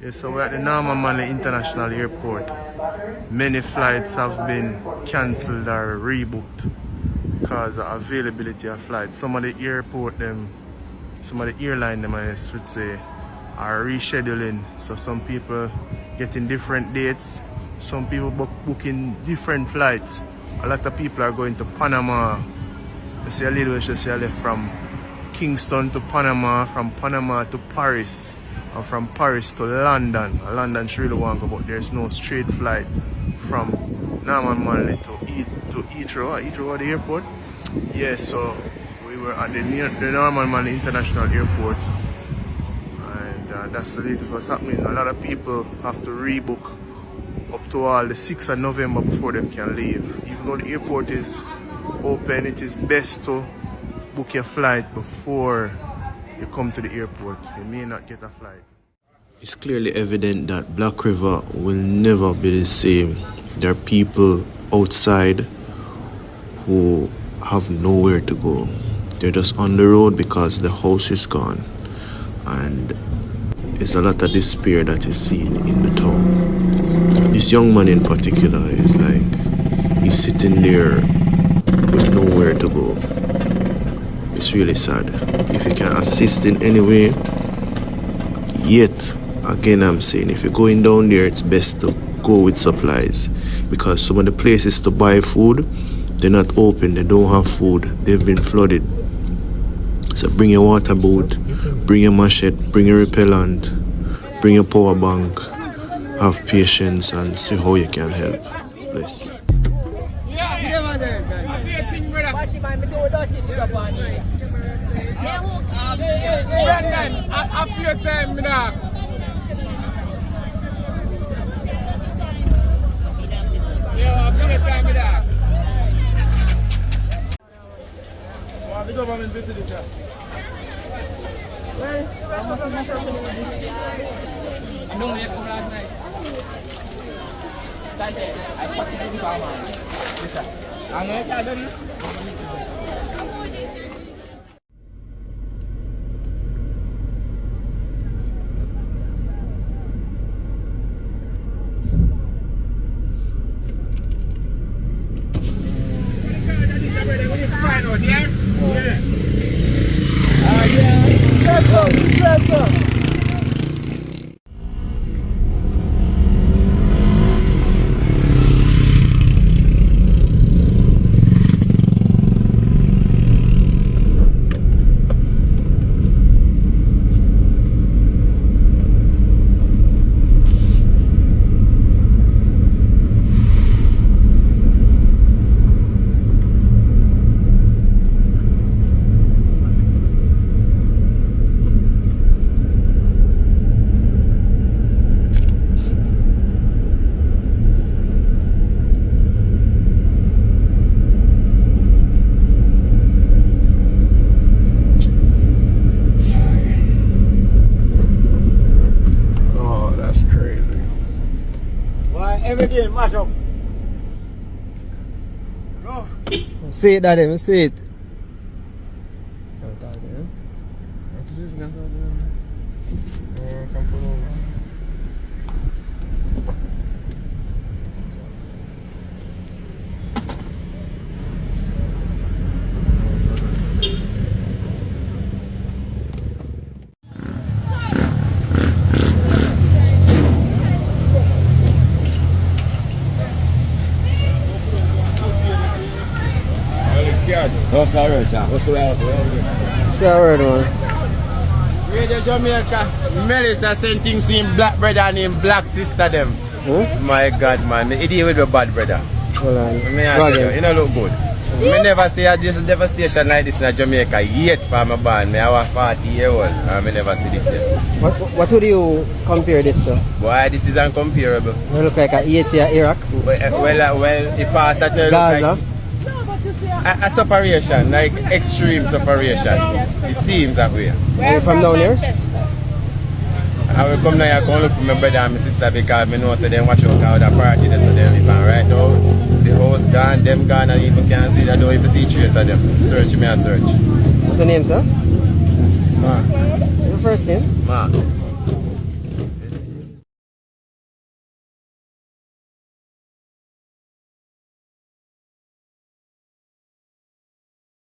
Yes, so we're at the Norman Manley International Airport. Many flights have been cancelled or rebooked because of availability of flights. Some of the airline I should say, are rescheduling. So some people getting different dates. Some people booking different flights. A lot of people are going to Panama. I see a lady who she left from Kingston to Panama, from Panama to Paris, and from Paris to London. London she really want to go, but there's no straight flight from Norman Manley to Heathrow, the airport. Yeah, so we were at the Norman Manley International Airport, and that's the latest what's happening. A lot of people have to rebook up to all the 6th of November before them can leave. Even though the airport is open, it is best to book your flight before you come to the airport. You may not get a flight. It's clearly evident that Black River will never be the same. There are people outside who have nowhere to go. They're just on the road because the house is gone, and there's a lot of despair that is seen in the town. This young man in particular is like, he's sitting there with nowhere to go. It's really sad. If you can assist in any way, yet again I'm saying, if you're going down there, it's best to go with supplies, because some of the places to buy food, they're not open, they don't have food, they've been flooded. So bring your water boat, bring your machete, bring your repellent, bring your power bank, have patience and see how you can help. Please. Everything mash up. No. See it, Daddy, see it. Oh, sorry, sir. What's the word? Sorry, man. Radio Jamaica, Melissa sending some black brother named Black Sister them. Huh? My God, man. It deal with the bad brother. Hold on. You don't look good. I never see this devastation like this in Jamaica yet for my band. I was 40 years old and I never see this yet. What would you compare this to? Boy, this is uncomparable. It look like an 8-year Iraq. Well, it passed that Gaza. Like a separation, like extreme separation. It seems that way. Are you from down here? I will come now and come look for my brother and my sister because I know so they watch out how the party that's so they live on right now. The house gone, them gone, and even can't see that, don't even see trace of them. Search me and search. What's your name, sir? Mark. Your first name? Mark.